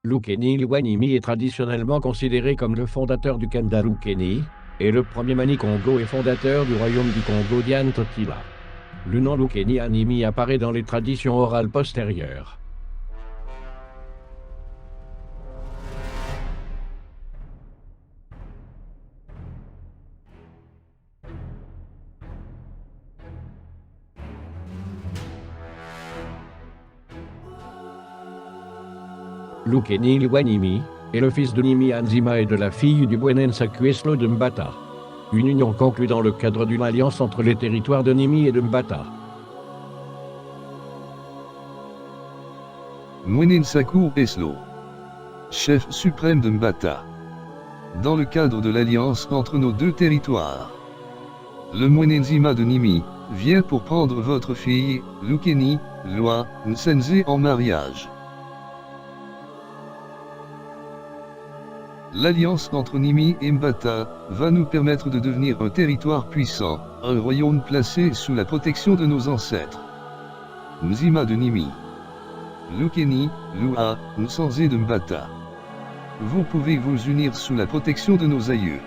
Lukeni Lwanimi est traditionnellement considéré comme le fondateur du Kanda Lukeni, et le premier Mani-Congo et fondateur du royaume du Congo Diane Totila. Le nom Lukeni Animi apparaît dans les traditions orales postérieures. Lukeni Lwanimi est le fils de Nimi Anzima et de la fille du Bwenen Sakueslo de Mbata. Une union conclue dans le cadre d'une alliance entre les territoires de Nimi et de Mbata. Mwenensaku Eslo, chef suprême de Mbata. Dans le cadre de l'alliance entre nos deux territoires, le Mwenenzima de Nimi vient pour prendre votre fille, Lukeni Lwa Nsenze en mariage. L'alliance entre Nimi et Mbata va nous permettre de devenir un territoire puissant, un royaume placé sous la protection de nos ancêtres. Nzima de Nimi, Lukeni Lwa Nsenze de Mbata. Vous pouvez vous unir sous la protection de nos aïeux.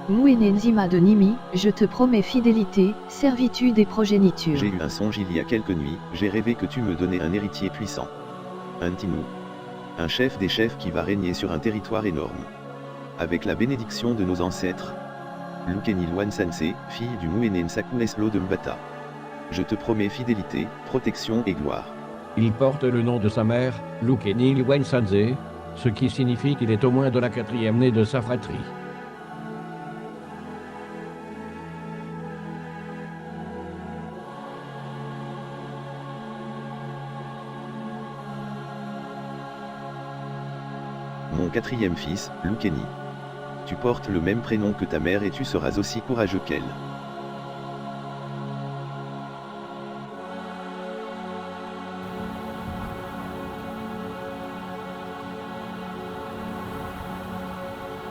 Mwenenzima de Nimi, je te promets fidélité, servitude et progéniture. J'ai eu un songe il y a quelques nuits, j'ai rêvé que tu me donnais un héritier puissant. Un Timu. Un chef des chefs qui va régner sur un territoire énorme. Avec la bénédiction de nos ancêtres. Lukeni Lwan Sanse, fille du Mwenensaku Eslo de Mbata. Je te promets fidélité, protection et gloire. Il porte le nom de sa mère, Lukeni Lwan Sanse, ce qui signifie qu'il est au moins de la quatrième née de sa fratrie. Mon quatrième fils, Lukeni. Tu portes le même prénom que ta mère et tu seras aussi courageux qu'elle.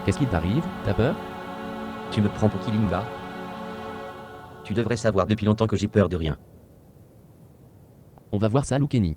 Qu'est-ce qui t'arrive? T'as peur? Tu me prends pour qui, Linda? Tu devrais savoir depuis longtemps que j'ai peur de rien. On va voir ça, Lukeni.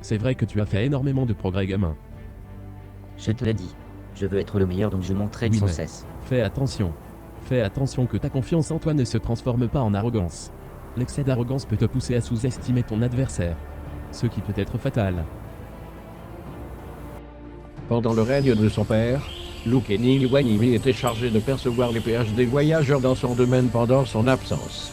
C'est vrai que tu as fait énormément de progrès, gamin. Je te l'ai dit. Je veux être le meilleur, donc je m'entraîne Oui, sans mais cesse. Fais attention. Fais attention que ta confiance en toi ne se transforme pas en arrogance. L'excès d'arrogance peut te pousser à sous-estimer ton adversaire. Ce qui peut être fatal. Pendant le règne de son père, Lukeni Lwanimi était chargé de percevoir les péages des voyageurs dans son domaine pendant son absence.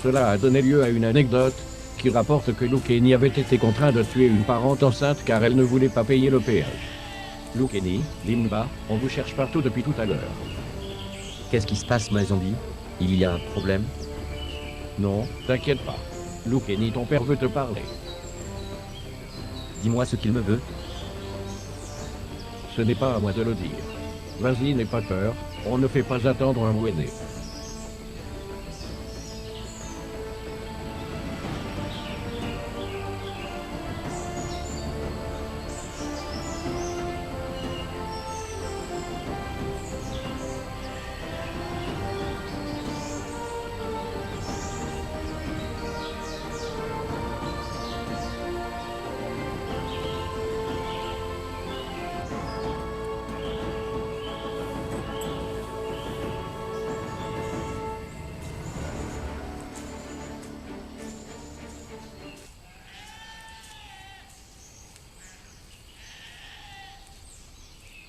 Cela a donné lieu à une anecdote qui rapporte que Lukeni avait été contraint de tuer une parente enceinte car elle ne voulait pas payer le péage. Lukeni, Limba, on vous cherche partout depuis tout à l'heure. Qu'est-ce qui se passe, ma zombie? Il y a un problème? Non, t'inquiète pas. Lukeni, ton père veut te parler. Dis-moi ce qu'il me veut. Ce n'est pas à moi de le dire. Vas-y, n'aie pas peur, on ne fait pas attendre un Mwene.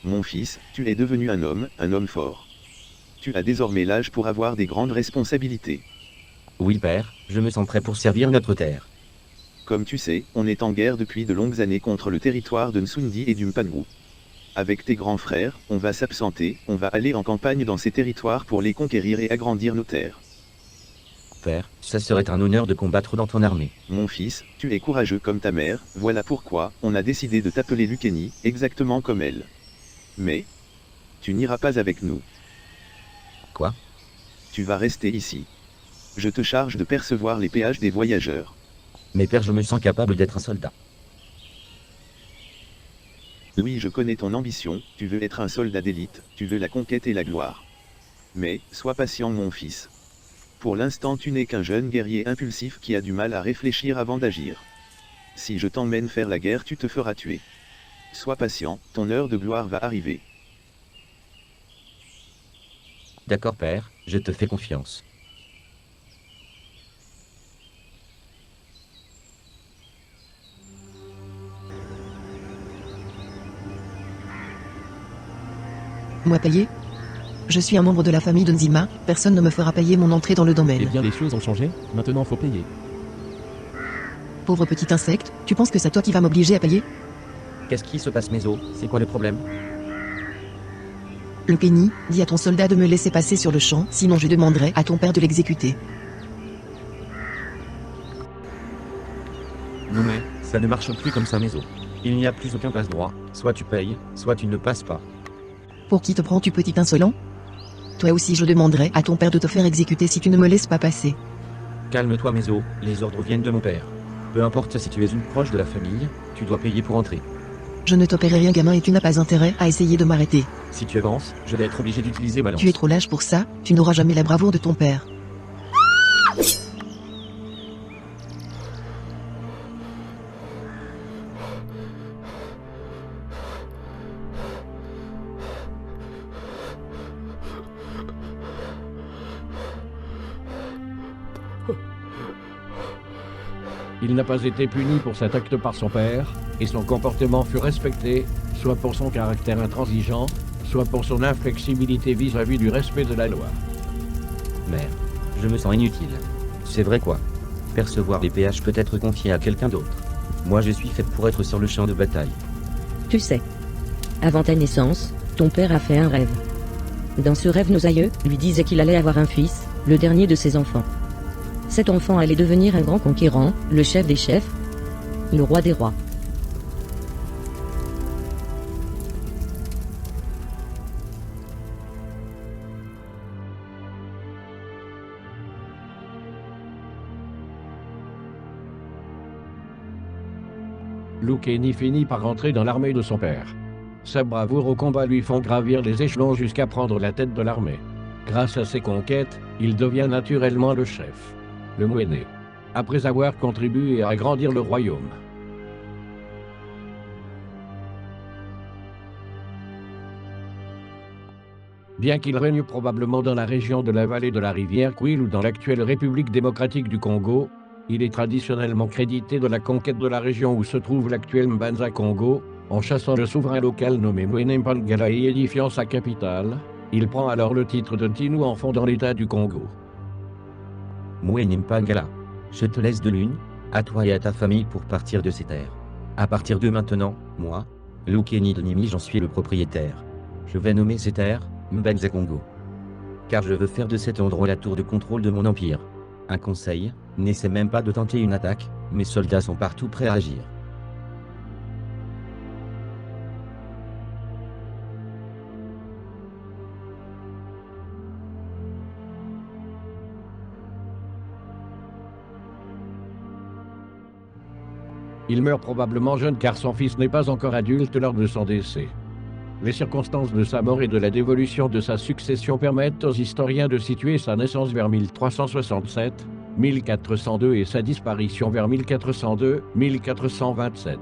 Mon fils, tu es devenu un homme fort. Tu as désormais l'âge pour avoir des grandes responsabilités. Oui, père, je me sens prêt pour servir notre terre. Comme tu sais, on est en guerre depuis de longues années contre le territoire de Nsundi et du Mpangu. Avec tes grands frères, on va s'absenter, on va aller en campagne dans ces territoires pour les conquérir et agrandir nos terres. Père, ça serait un honneur de combattre dans ton armée. Mon fils, tu es courageux comme ta mère, voilà pourquoi on a décidé de t'appeler Luceni, exactement comme elle. Mais tu n'iras pas avec nous. Quoi? Tu vas rester ici. Je te charge de percevoir les péages des voyageurs. Mais père, je me sens capable d'être un soldat. Oui, je connais ton ambition, tu veux être un soldat d'élite, tu veux la conquête et la gloire. Mais, sois patient mon fils. Pour l'instant tu n'es qu'un jeune guerrier impulsif qui a du mal à réfléchir avant d'agir. Si je t'emmène faire la guerre tu te feras tuer. Sois patient, ton heure de gloire va arriver. D'accord père, je te fais confiance. Moi payer? Je suis un membre de la famille de Nzima, personne ne me fera payer mon entrée dans le Eh domaine. bien les choses ont changé, maintenant faut payer. Pauvre petit insecte, tu penses que c'est toi qui vas m'obliger à payer? Qu'est-ce qui se passe Méso? C'est quoi le problème? Le Kenny, dis à ton soldat de me laisser passer sur le champ, sinon je demanderai à ton père de l'exécuter. Non mais, ça ne marche plus comme ça Méso. Il n'y a plus aucun passe-droit, soit tu payes, soit tu ne passes pas. Pour qui te prends-tu petit insolent? Toi aussi je demanderai à ton père de te faire exécuter si tu ne me laisses pas passer. Calme-toi Méso, les ordres viennent de mon père. Peu importe si tu es une proche de la famille, tu dois payer pour entrer. Je ne t'opérerai rien gamin et tu n'as pas intérêt à essayer de m'arrêter. Si tu avances, je vais être obligé d'utiliser ma lance. Tu es trop lâche pour ça, tu n'auras jamais la bravoure de ton père. Il n'a pas été puni pour cet acte par son père, et son comportement fut respecté, soit pour son caractère intransigeant, soit pour son inflexibilité vis-à-vis du respect de la loi. Mère, je me sens inutile. C'est vrai quoi? Percevoir les péages peut être confié à quelqu'un d'autre. Moi je suis fait pour être sur le champ de bataille. Tu sais. Avant ta naissance, ton père a fait un rêve. Dans ce rêve, nos aïeux lui disaient qu'il allait avoir un fils, le dernier de ses enfants. Cet enfant allait devenir un grand conquérant, le chef des chefs, le roi des rois. Luceni finit par rentrer dans l'armée de son père. Sa bravoure au combat lui font gravir les échelons jusqu'à prendre la tête de l'armée. Grâce à ses conquêtes, il devient naturellement le chef, le Mwene, après avoir contribué à agrandir le royaume. Bien qu'il règne probablement dans la région de la vallée de la rivière Kouil ou dans l'actuelle République démocratique du Congo, il est traditionnellement crédité de la conquête de la région où se trouve l'actuel Mbanza-Congo, en chassant le souverain local nommé Mwene Mpangala et édifiant sa capitale. Il prend alors le titre de Ntinu en fondant l'État du Congo. Mwene Mpangala, je te laisse de l'une, à toi et à ta famille pour partir de ces terres. À partir de maintenant, moi, Luceni de Nimi, j'en suis le propriétaire. Je vais nommer ces terres Mbanza Congo. Car je veux faire de cet endroit la tour de contrôle de mon empire. Un conseil, n'essaie même pas de tenter une attaque, mes soldats sont partout prêts à agir. Il meurt probablement jeune car son fils n'est pas encore adulte lors de son décès. Les circonstances de sa mort et de la dévolution de sa succession permettent aux historiens de situer sa naissance vers 1367, 1402 et sa disparition vers 1402, 1427.